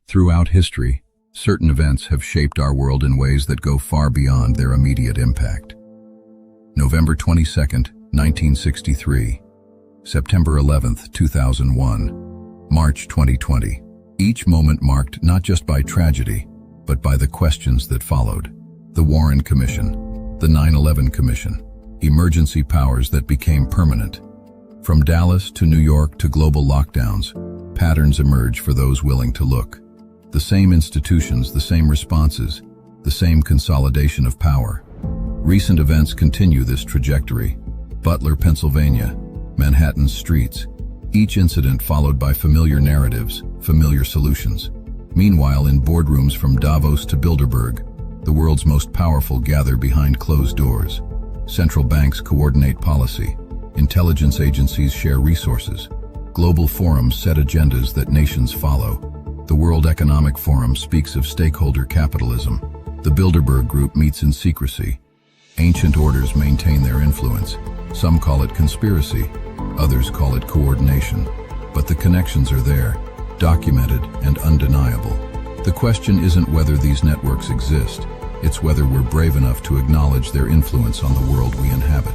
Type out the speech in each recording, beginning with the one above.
Throughout history, certain events have shaped our world in ways that go far beyond their immediate impact. November 22nd, 1963. September 11th, 2001. March 2020. Each moment marked not just by tragedy, but by the questions that followed. The Warren Commission, the 9/11 Commission, emergency powers that became permanent. From Dallas to New York to global lockdowns, patterns emerge for those willing to look. The same institutions, the same responses, the same consolidation of power. Recent events continue this trajectory. Butler, Pennsylvania, Manhattan's streets, each incident followed by familiar narratives, familiar solutions. Meanwhile, in boardrooms from Davos to Bilderberg, the world's most powerful gather behind closed doors. Central banks coordinate policy. Intelligence agencies share resources. Global forums set agendas that nations follow. The World Economic Forum speaks of stakeholder capitalism. The Bilderberg Group meets in secrecy. Ancient orders maintain their influence. Some call it conspiracy, others call it coordination. But the connections are there, documented and undeniable. The question isn't whether these networks exist, it's whether we're brave enough to acknowledge their influence on the world we inhabit.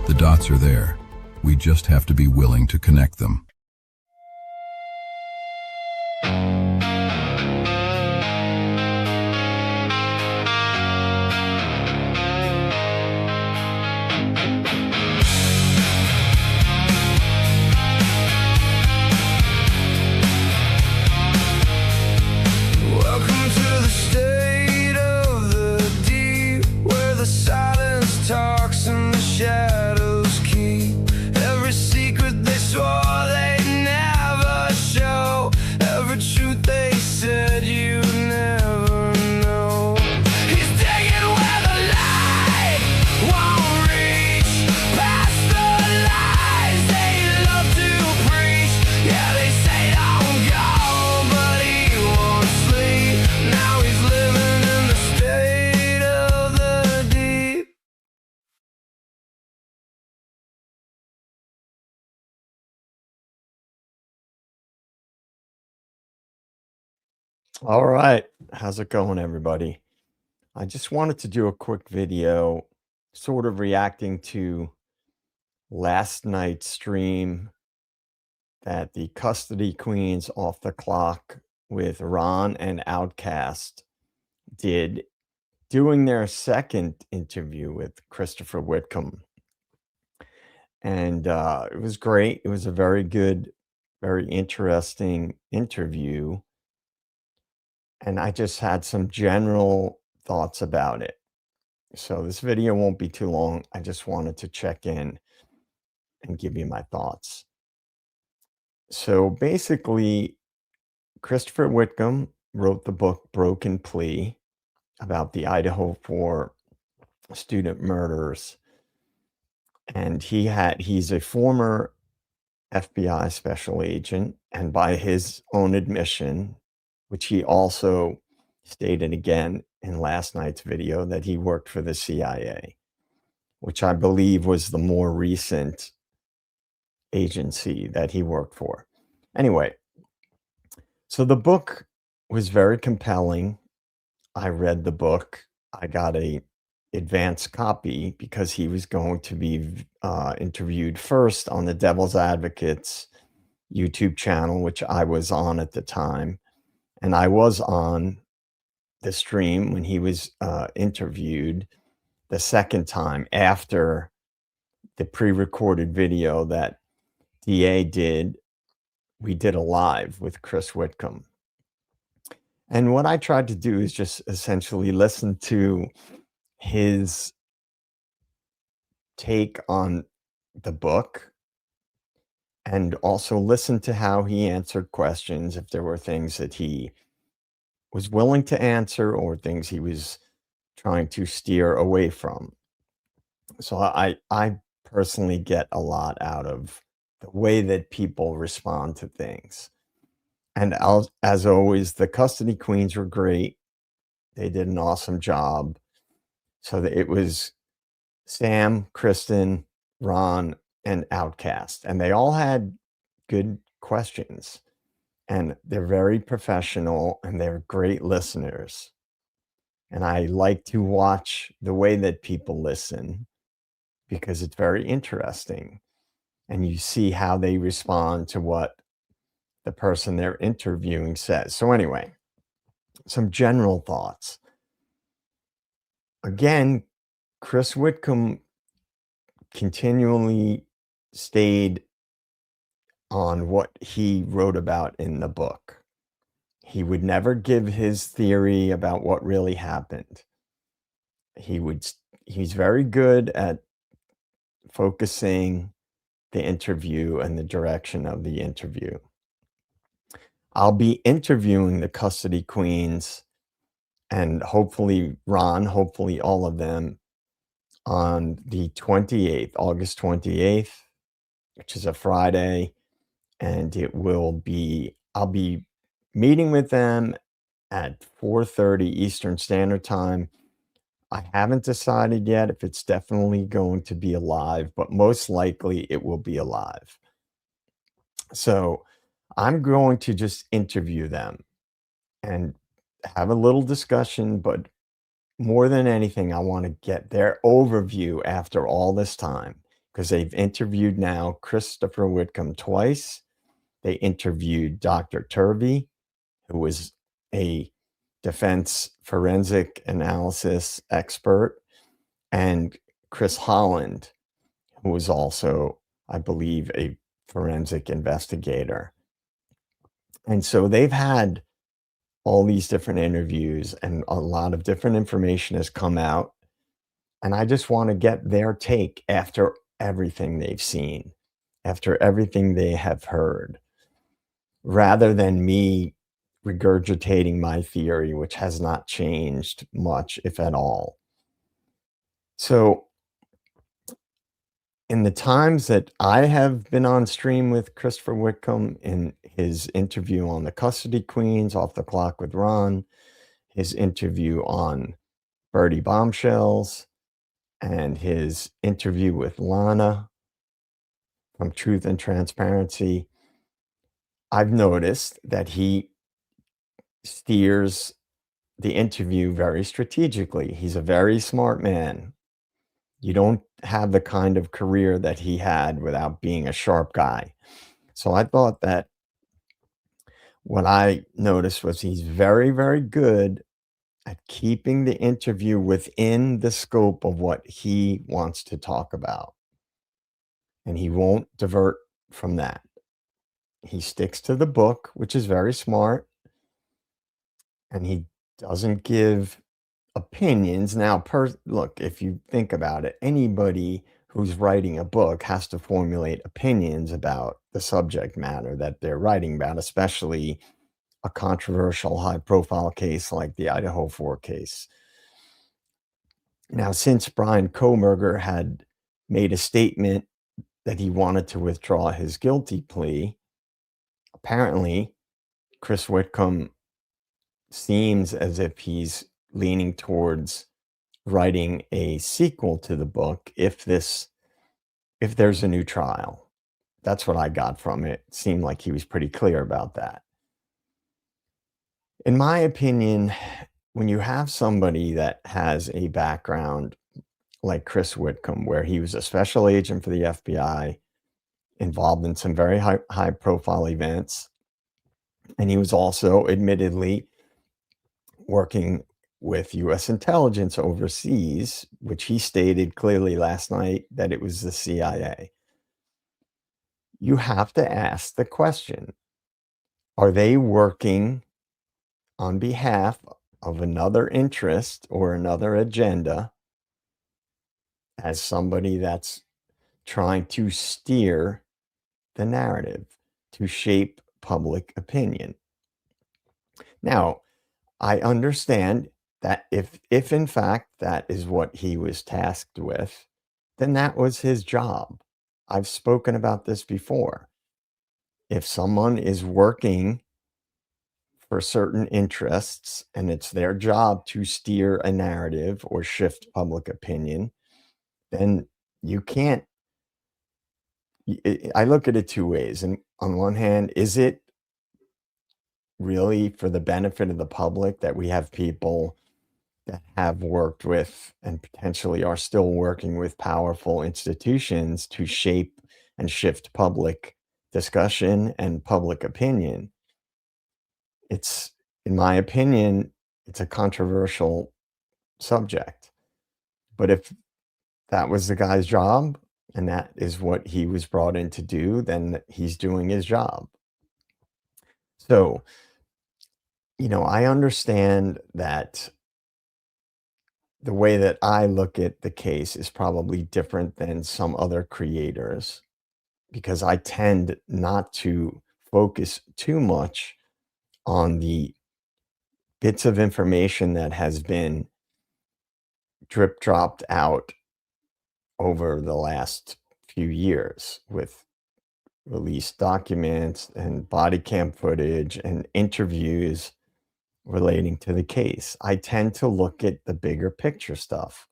The dots are there. We just have to be willing to connect them. All right, how's it going, everybody? I just wanted to do a quick video sort of reacting to last night's stream that the Custody Queens Off the Clock with Ron and Outkast did, doing their second interview with Christopher Whitcomb. And it was great. It was a very good, very interesting interview. And I just had some general thoughts about it. So this video won't be too long. I just wanted to check in and give you my thoughts. So basically, Christopher Whitcomb wrote the book Broken Plea about the Idaho 4 student murders. And he's a former FBI special agent, and by his own admission, which he also stated again in last night's video, that he worked for the CIA, which I believe was the more recent agency that he worked for. Anyway, so the book was very compelling. I read the book. I got a advanced copy because he was going to be interviewed first on the Devil's Advocates YouTube channel, which I was on at the time. And I was on the stream when he was interviewed the second time after the pre-recorded video that DA did. We did a live with Chris Whitcomb. And what I tried to do is just essentially listen to his take on the book and also listen to how he answered questions, if there were things that he was willing to answer or things he was trying to steer away from. So I personally get a lot out of the way that people respond to things. And as always, the Custody Queens were great. They did an awesome job. So it was Sam, Kristen, Ron, and Outkast, and they all had good questions. and they're very professional and they're great listeners. And I like to watch the way that people listen because it's very interesting. And you see how they respond to what the person they're interviewing says. So, anyway, some general thoughts. Again, Chris Whitcomb continually stayed on what he wrote about in the book. He would never give his theory about what really happened. He's very good at focusing the interview and the direction of the interview. I'll be interviewing the custody queens and hopefully Ron, hopefully all of them on the 28th, August 28th, which is a Friday. And I'll be meeting with them at 4:30 Eastern Standard Time. I haven't decided yet if it's definitely going to be alive, but most likely it will be alive. So I'm going to just interview them and have a little discussion, but more than anything, I want to get their overview after all this time because they've interviewed now Christopher Whitcomb twice. They interviewed Dr. Turvey, who was a defense forensic analysis expert, and Chris Holland, who was also, I believe, a forensic investigator. And so they've had all these different interviews and a lot of different information has come out. And I just want to get their take after everything they've seen, after everything they have heard, rather than me regurgitating my theory, which has not changed much, if at all. So, in the times that I have been on stream with Christopher Whitcomb in his interview on the Custody Queens, Off the Clock with Ron, his interview on Birdie Bombshells, and his interview with Lana from Truth and Transparency, I've noticed that he steers the interview very strategically. He's a very smart man. You don't have the kind of career that he had without being a sharp guy. So I thought that what I noticed was he's very, very good at keeping the interview within the scope of what he wants to talk about. And he won't divert from that. He sticks to the book, which is very smart. And he doesn't give opinions. Now, look, if you think about it, anybody who's writing a book has to formulate opinions about the subject matter that they're writing about, especially a controversial high profile case like the Idaho 4 case. Now, since Brian Kohberger had made a statement that he wanted to withdraw his guilty plea, apparently Chris Whitcomb seems as if he's leaning towards writing a sequel to the book if there's a new trial. That's what I got from it. It seemed like he was pretty clear about that. In my opinion, when you have somebody that has a background like Chris Whitcomb, where he was a special agent for the FBI, involved in some very high profile events, and he was also admittedly working with US intelligence overseas, which he stated clearly last night that it was the CIA. You have to ask the question, are they working on behalf of another interest or another agenda as somebody that's trying to steer the narrative, to shape public opinion? Now, I understand that if in fact that is what he was tasked with, then that was his job. I've spoken about this before. If someone is working for certain interests and it's their job to steer a narrative or shift public opinion, then you can't. I look at it two ways. And on one hand, is it really for the benefit of the public that we have people that have worked with and potentially are still working with powerful institutions to shape and shift public discussion and public opinion. It's, in my opinion, it's a controversial subject. But if that was the guy's job and that is what he was brought in to do, then he's doing his job. So, I understand that the way that I look at the case is probably different than some other creators because I tend not to focus too much on the bits of information that has been drip dropped out over the last few years with released documents and body cam footage and interviews relating to the case. I tend to look at the bigger picture stuff.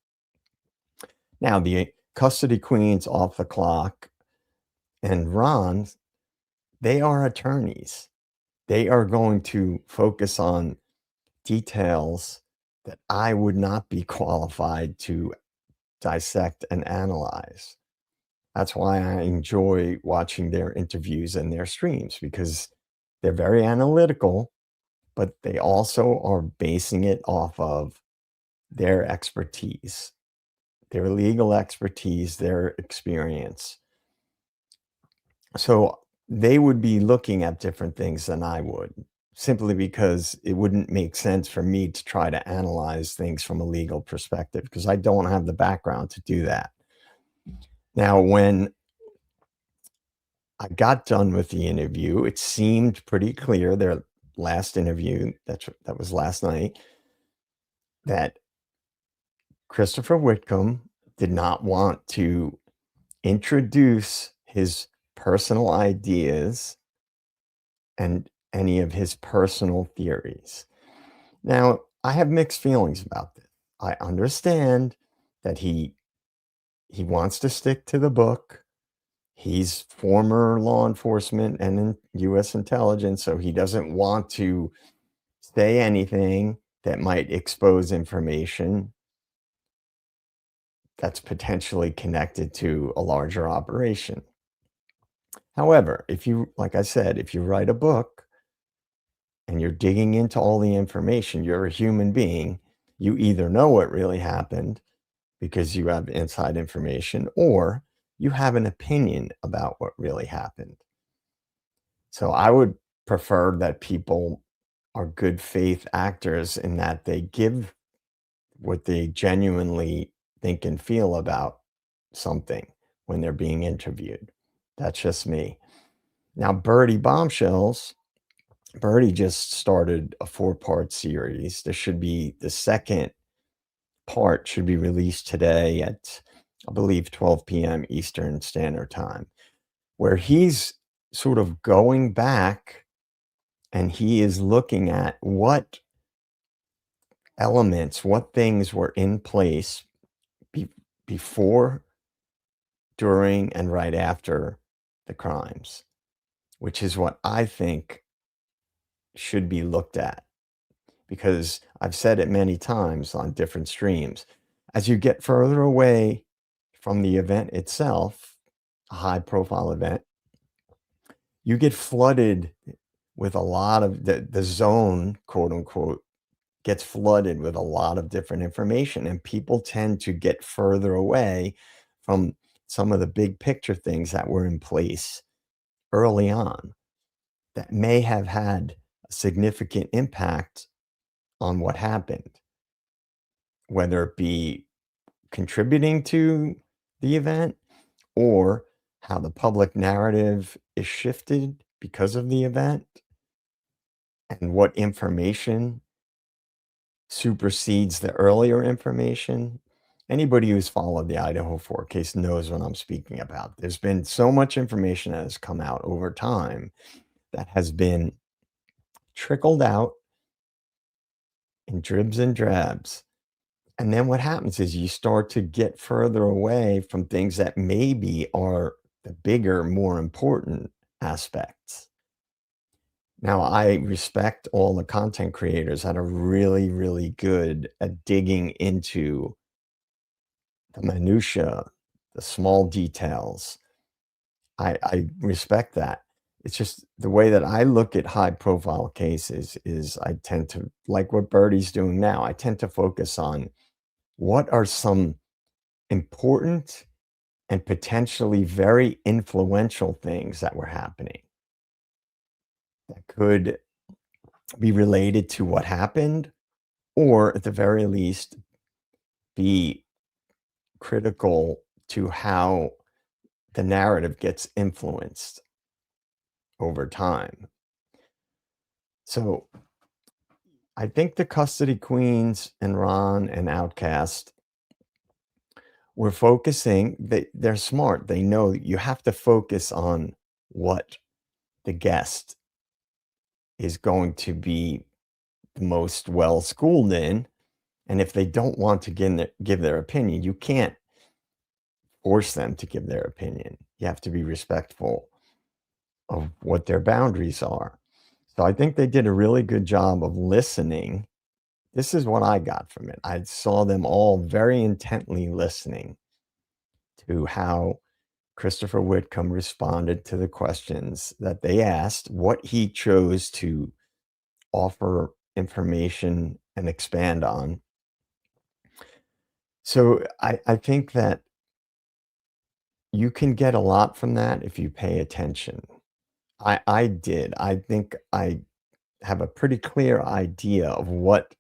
Now, the custody queens off the clock and Ron, they are attorneys. They are going to focus on details that I would not be qualified to dissect and analyze. That's why I enjoy watching their interviews and their streams because they're very analytical, but they also are basing it off of their expertise, their legal expertise, their experience. So they would be looking at different things than I would, simply because it wouldn't make sense for me to try to analyze things from a legal perspective because I don't have the background to do that. Now, when I got done with the interview, it seemed pretty clear, their last interview, that was last night, that Christopher Whitcomb did not want to introduce his personal ideas and any of his personal theories. Now, I have mixed feelings about this. I understand that he wants to stick to the book. He's former law enforcement and in US intelligence, so he doesn't want to say anything that might expose information that's potentially connected to a larger operation. However, like I said, if you write a book and you're digging into all the information, you're a human being, you either know what really happened because you have inside information, or you have an opinion about what really happened. So I would prefer that people are good faith actors in that they give what they genuinely think and feel about something when they're being interviewed. That's just me. Now, Birdie just started a 4-part series. There should be the second part should be released today at, I believe, 12 p.m. Eastern Standard Time, where he's sort of going back and he is looking at what elements, what things were in place before, during, and right after the crimes, which is what I think should be looked at. Because I've said it many times on different streams, as you get further away from the event itself, a high profile event, you get flooded with a lot of the zone, quote unquote, gets flooded with a lot of different information, and people tend to get further away from some of the big picture things that were in place early on that may have had a significant impact on what happened, whether it be contributing to the event or how the public narrative is shifted because of the event and what information supersedes the earlier information. Anybody who's followed the Idaho 4 case knows what I'm speaking about. There's been so much information that has come out over time that has been trickled out in dribs and drabs. And then what happens is you start to get further away from things that maybe are the bigger, more important aspects. Now, I respect all the content creators that are really, really good at digging into the minutia, the small details. I respect that. It's just the way that I look at high profile cases is I tend to like what Birdie's doing now. I tend to focus on what are some important and potentially very influential things that were happening that could be related to what happened, or at the very least, be critical to how the narrative gets influenced over time. So I think the custody queens and Ron and Outkast were focusing, they're smart. They know you have to focus on what the guest is going to be the most well schooled in. And if they don't want to give their opinion, you can't force them to give their opinion. You have to be respectful of what their boundaries are. So I think they did a really good job of listening. This is what I got from it. I saw them all very intently listening to how Christopher Whitcomb responded to the questions that they asked, what he chose to offer information and expand on. So I think that you can get a lot from that if you pay attention. I did. I think I have a pretty clear idea of what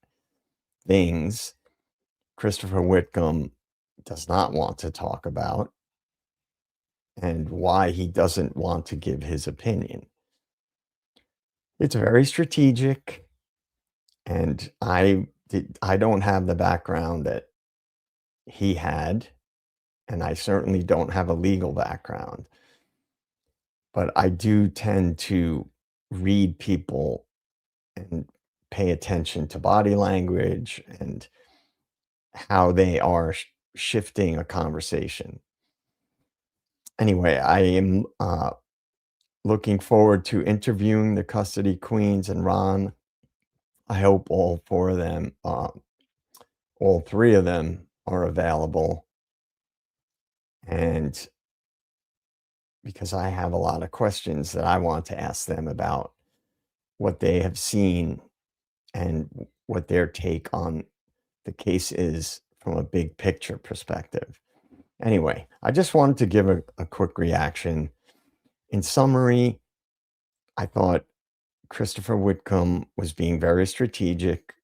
things Christopher Whitcomb does not want to talk about and why he doesn't want to give his opinion. It's very strategic, and I don't have the background that he had, and I certainly don't have a legal background. But I do tend to read people and pay attention to body language and how they are shifting a conversation. Anyway, I am looking forward to interviewing the custody queens and Ron. I hope all four of them, all three of them are available. And because I have a lot of questions that I want to ask them about what they have seen and what their take on the case is from a big picture perspective. Anyway, I just wanted to give a quick reaction. In summary, I thought Christopher Whitcomb was being very strategic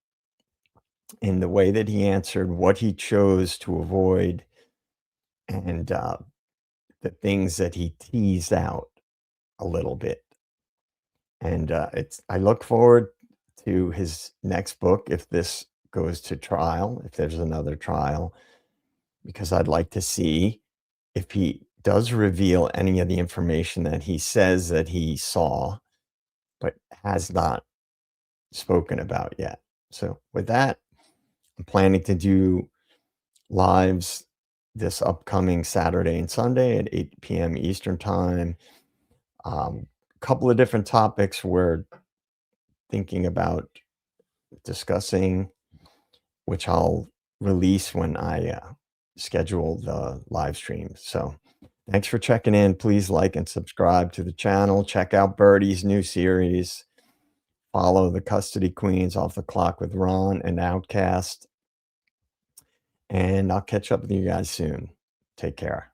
in the way that he answered, what he chose to avoid, and the things that he teased out a little bit. And I look forward to his next book if this goes to trial, if there's another trial, because I'd like to see if he does reveal any of the information that he says that he saw, but has not spoken about yet. So with that, I'm planning to do lives this upcoming Saturday and Sunday at 8 p.m. Eastern time. Couple of different topics we're thinking about discussing, which I'll release when I schedule the live stream. So thanks for checking in. Please like and subscribe to the channel. Check out Birdie's new series. Follow the Custody Queens Off the Clock with Ron and Outkast. And I'll catch up with you guys soon. Take care.